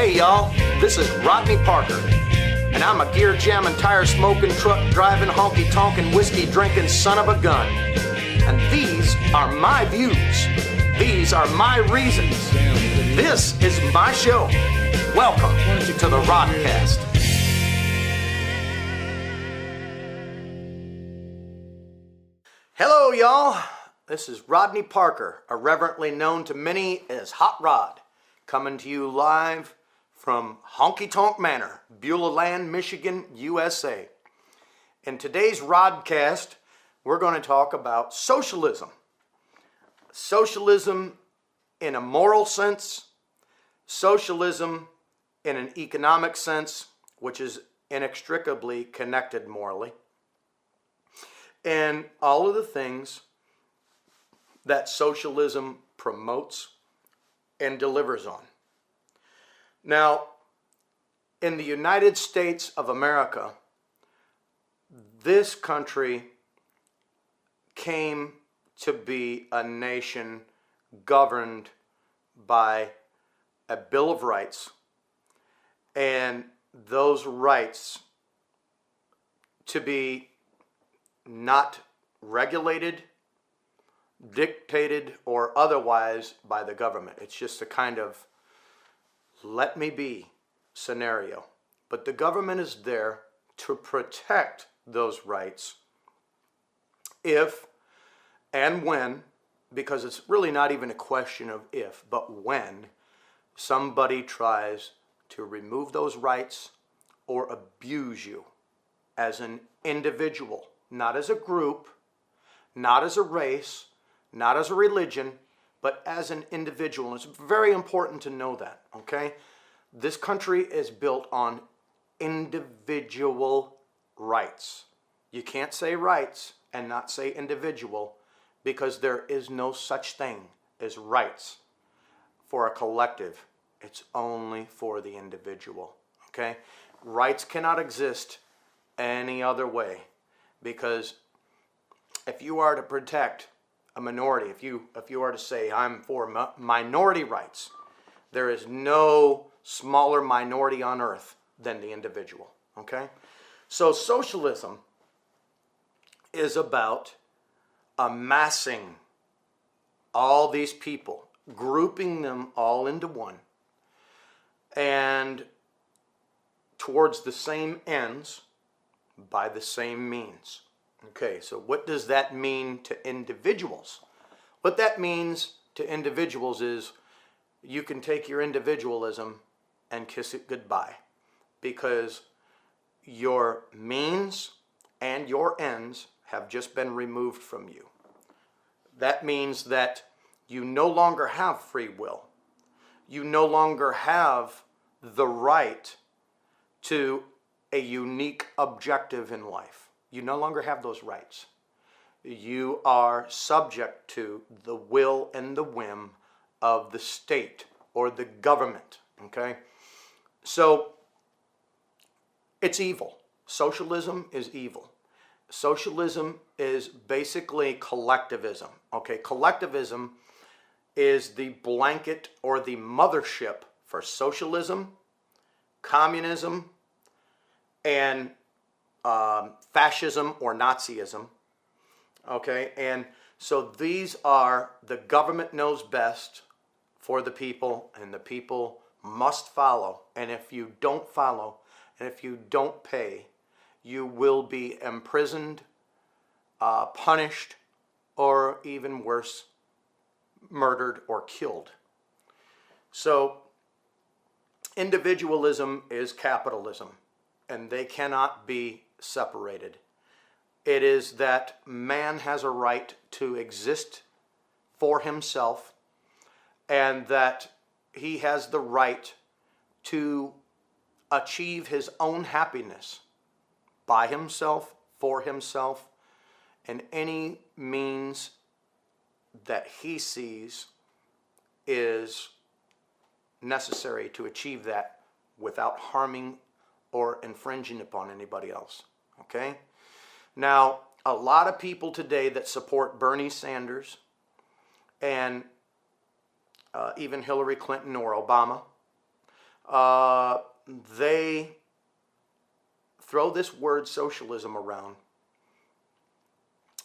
Hey y'all, this is Rodney Parker, and I'm a gear jamming, tire smoking, truck driving, honky tonkin', whiskey drinking son of a gun. And these are my views. These are my reasons. This is my show. Welcome to the Rodcast. Hello y'all, this is Rodney Parker, irreverently known to many as Hot Rod, coming to you live from Honky Tonk Manor, Beulah Land, Michigan, USA. In today's Rodcast, we're going to talk about socialism. Socialism in a moral sense, socialism in an economic sense, which is inextricably connected morally, and all of the things that socialism promotes and delivers on. Now, in the United States of America, this country came to be a nation governed by a Bill of Rights, and those rights to be not regulated, dictated, or otherwise by the government. It's just a kind of let me be scenario. But the government is there to protect those rights if and when, because it's really not even a question of if, but when somebody tries to remove those rights or abuse you as an individual, not as a group, not as a race, not as a religion, but as an individual. And it's very important to know that, okay? This country is built on individual rights. You can't say rights and not say individual, because there is no such thing as rights for a collective. It's only for the individual, okay? Rights cannot exist any other way, because if you are to protect a minority, if you are to say I'm for minority rights, there is no smaller minority on earth than the individual, okay? So socialism is about amassing all these people, grouping them all into one, and towards the same ends by the same means. Okay, so what does that mean to individuals? What that means to individuals is you can take your individualism and kiss it goodbye, because your means and your ends have just been removed from you. That means that you no longer have free will. You no longer have the right to a unique objective in life. You no longer have those rights. You are subject to the will and the whim of the state or the government, okay? So it's evil. Socialism is evil. Socialism is basically collectivism, okay? Collectivism is the blanket or the mothership for socialism, communism, and fascism or Nazism, okay? And so these are, the government knows best for the people, and the people must follow. And if you don't follow, and if you don't pay, you will be imprisoned, punished, or even worse, murdered or killed. So individualism is capitalism, and they cannot be separated. It is that man has a right to exist for himself, and that he has the right to achieve his own happiness by himself, for himself, and any means that he sees is necessary to achieve that without harming or infringing upon anybody else, okay? Now, a lot of people today that support Bernie Sanders and even Hillary Clinton or Obama uh, they throw this word socialism around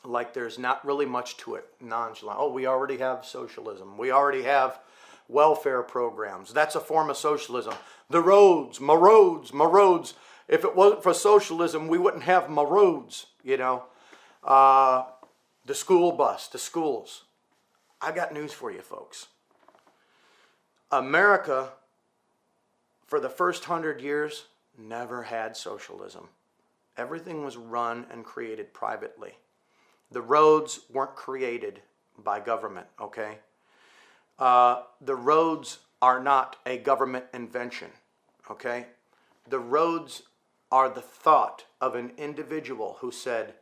like there's not really much to it. Nonchalant. Oh, we already have socialism. We already have welfare programs. That's a form of socialism. The roads, my roads, my roads. If it wasn't for socialism, we wouldn't have my roads, you know. The school bus, the schools. I got news for you, folks. America, for the first 100 years, never had socialism. Everything was run and created privately. The roads weren't created by government, okay? The roads are not a government invention, okay? The roads are the thought of an individual who said,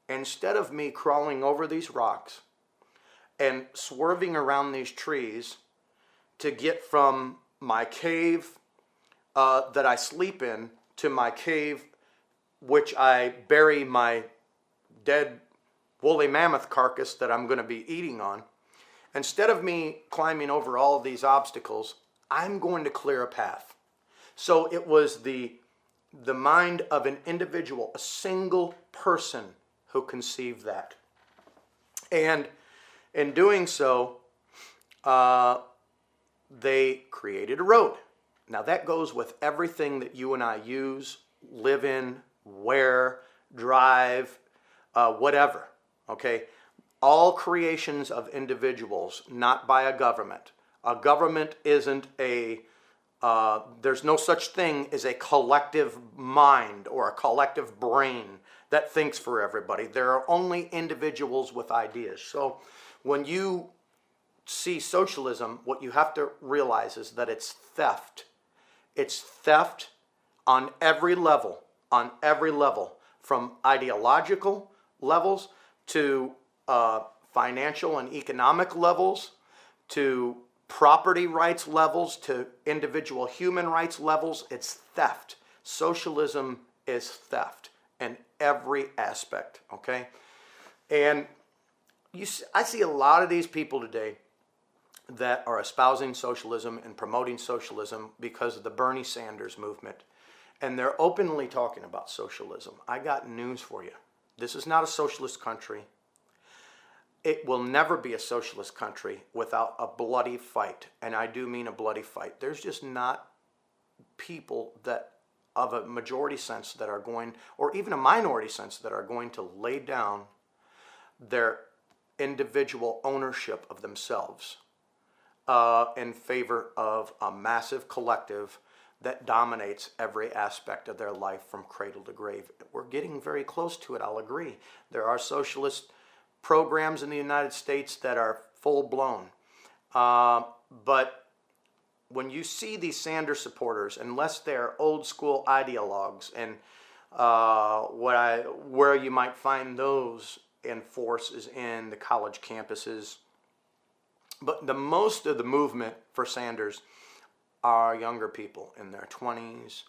instead of me crawling over these rocks and swerving around these trees to get from my cave that I sleep in to my cave which I bury my dead woolly mammoth carcass that I'm going to be eating on, instead of me climbing over all of these obstacles, I'm going to clear a path. So it was the mind of an individual, a single person who conceived that. And in doing so, they created a road. Now that goes with everything that you and I use, live in, wear, drive, whatever, okay? All creations of individuals, not by a government. A government isn't there's no such thing as a collective mind or a collective brain that thinks for everybody. There are only individuals with ideas. So when you see socialism, what you have to realize is that it's theft. It's theft on every level, from ideological levels to financial and economic levels, to property rights levels, to individual human rights levels. It's theft. Socialism is theft in every aspect, okay? And I see a lot of these people today that are espousing socialism and promoting socialism because of the Bernie Sanders movement. And they're openly talking about socialism. I got news for you. This is not a socialist country. It will never be a socialist country without a bloody fight. And I do mean a bloody fight. There's just not people that of a majority sense that are going, or even a minority sense that are going to lay down their individual ownership of themselves in favor of a massive collective that dominates every aspect of their life from cradle to grave. We're getting very close to it, I'll agree. There are socialist programs in the United States that are full-blown. But when you see these Sanders supporters, unless they're old-school ideologues, and where you might find those in force is in the college campuses. But the most of the movement for Sanders are younger people in their 20s,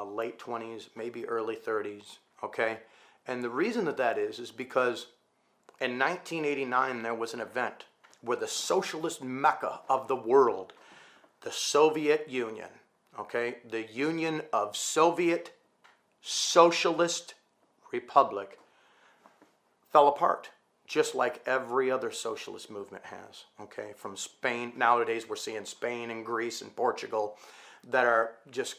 late 20s, maybe early 30s, okay? And the reason that is because in 1989 there was an event where the socialist mecca of the world, the Soviet Union, okay, the Union of Soviet Socialist Republic, fell apart, just like every other socialist movement has, okay? From Spain, nowadays we're seeing Spain and Greece and Portugal that are just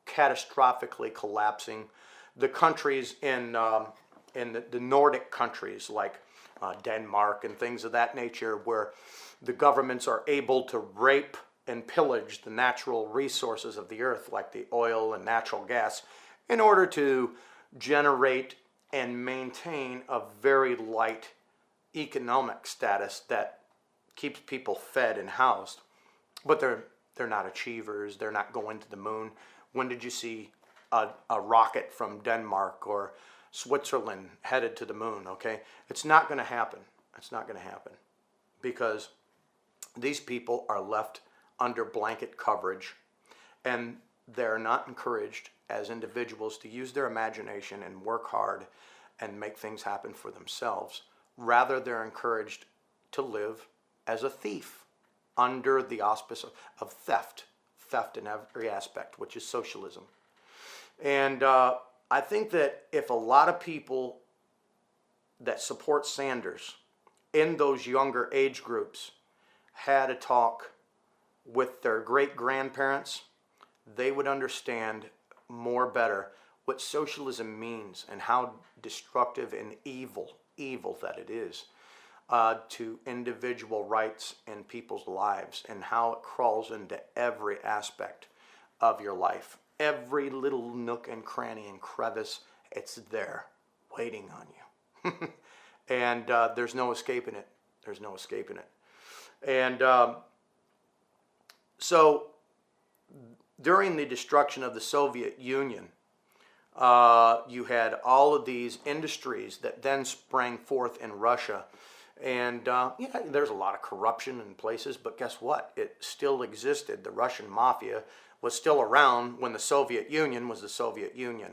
catastrophically collapsing. The countries in the Nordic countries like Denmark and things of that nature, where the governments are able to rape and pillage the natural resources of the earth like the oil and natural gas in order to generate and maintain a very light economic status that keeps people fed and housed. But they're not achievers. They're not going to the moon. When did you see a rocket from Denmark or Switzerland headed to the moon, okay? It's not going to happen. It's not going to happen because these people are left under blanket coverage, and they're not encouraged as individuals to use their imagination and work hard and make things happen for themselves. Rather, they're encouraged to live as a thief under the auspice of theft. theft in every aspect, which is socialism. And I think that if a lot of people that support Sanders in those younger age groups had a talk with their great-grandparents, they would understand more better what socialism means and how destructive and evil that it is to individual rights and people's lives, and how it crawls into every aspect of your life. Every little nook and cranny and crevice, it's there waiting on you. And there's no escaping it. There's no escaping it. And so during the destruction of the Soviet Union, you had all of these industries that then sprang forth in Russia. And yeah, there's a lot of corruption in places, but guess what? It still existed. The Russian Mafia was still around when the Soviet Union was the Soviet Union.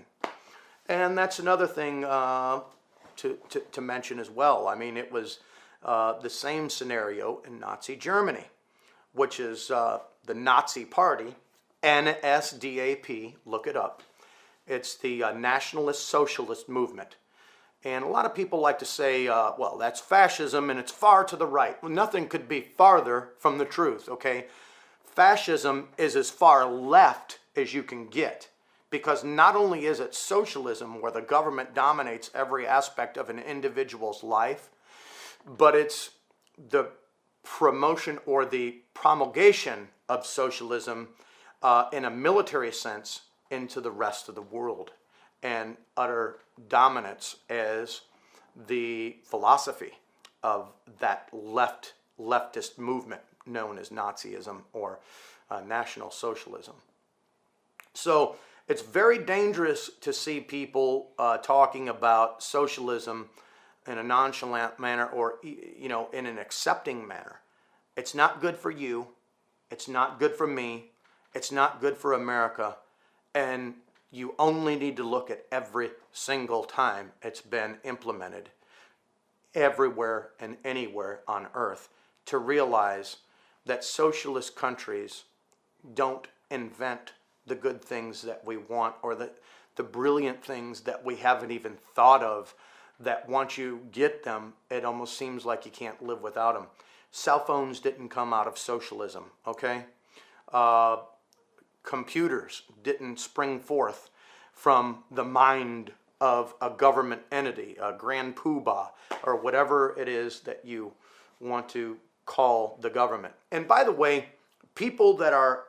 And that's another thing to mention as well. I mean, it was the same scenario in Nazi Germany, which is the Nazi Party, NSDAP, look it up. It's the Nationalist Socialist Movement. And a lot of people like to say, well, that's fascism and it's far to the right. Well, nothing could be farther from the truth, okay? Fascism is as far left as you can get, because not only is it socialism where the government dominates every aspect of an individual's life, but it's the promotion or the promulgation of socialism in a military sense into the rest of the world, and utter dominance as the philosophy of that leftist movement known as Nazism or National Socialism. So it's very dangerous to see people talking about socialism in a nonchalant manner, or in an accepting manner. It's not good for you. It's not good for me. It's not good for America. And you only need to look at every single time it's been implemented everywhere and anywhere on earth to realize that socialist countries don't invent the good things that we want, or the brilliant things that we haven't even thought of, that once you get them, it almost seems like you can't live without them. Cell phones didn't come out of socialism, okay? Computers didn't spring forth from the mind of a government entity, a grand poobah, or whatever it is that you want to call the government. And by the way, people that are,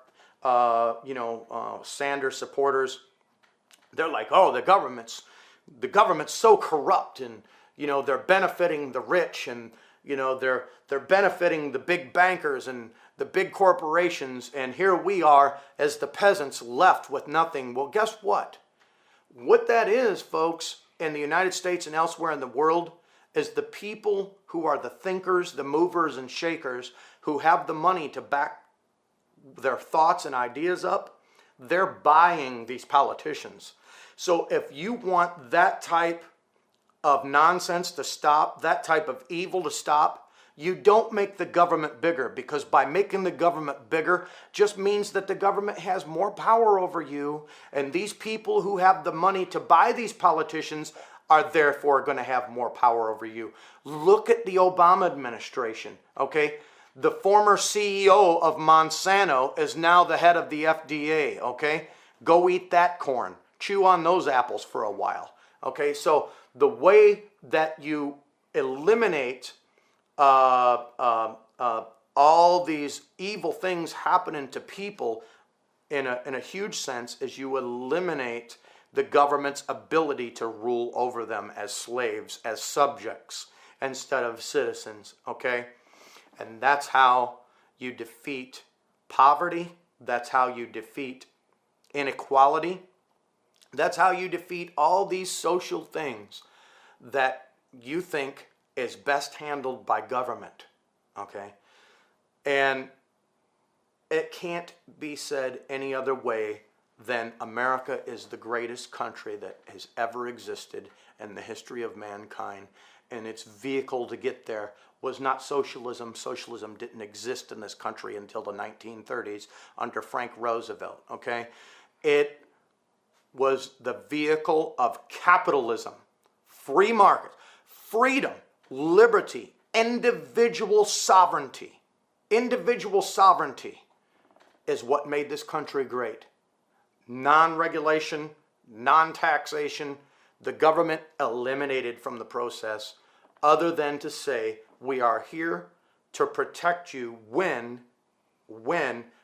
Sanders supporters, they're like, oh, the government's so corrupt, and they're benefiting the rich, and they're benefiting the big bankers and the big corporations, and here we are as the peasants left with nothing. Well, guess what? What that is, folks, in the United States and elsewhere in the world, is the people who are the thinkers, the movers and shakers, who have the money to back their thoughts and ideas up. They're buying these politicians. So if you want that type of nonsense to stop, that type of evil to stop, you don't make the government bigger, because by making the government bigger just means that the government has more power over you, and these people who have the money to buy these politicians are therefore going to have more power over you. Look at the Obama administration, okay? The former CEO of Monsanto is now the head of the FDA, okay? Go eat that corn. Chew on those apples for a while, okay? So the way that you eliminate all these evil things happening to people in a huge sense is you eliminate the government's ability to rule over them as slaves, as subjects, instead of citizens, okay? And that's how you defeat poverty. That's how you defeat inequality. That's how you defeat all these social things that you think is best handled by government, okay? And it can't be said any other way than America is the greatest country that has ever existed in the history of mankind. and its vehicle to get there was not socialism. Socialism didn't exist in this country until the 1930s under Frank Roosevelt, okay? It was the vehicle of capitalism, free markets, freedom, liberty, individual sovereignty. Individual sovereignty is what made this country great. Non-regulation, non-taxation, the government eliminated from the process, other than to say, we are here to protect you when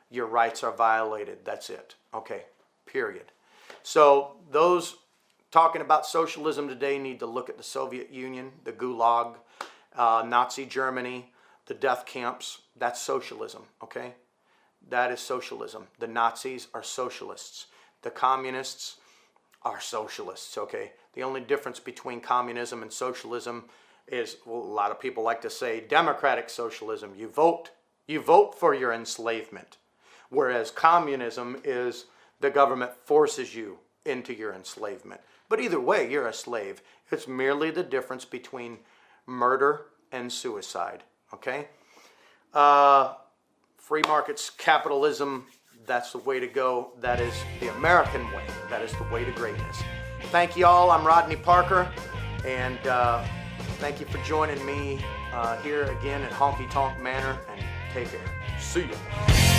your rights are violated. That's it. Okay, period. So those talking about socialism today need to look at the Soviet Union, the Gulag, Nazi Germany, the death camps. That's socialism, okay? That is socialism. The Nazis are socialists. The communists are socialists, okay? The only difference between communism and socialism is, well, a lot of people like to say democratic socialism. You vote for your enslavement. Whereas communism is the government forces you into your enslavement. But either way, you're a slave. It's merely the difference between murder and suicide, okay? Free markets, capitalism, that's the way to go. That is the American way. That is the way to greatness. Thank you all. I'm Rodney Parker, and thank you for joining me here again at Honky Tonk Manor, and take care. See ya.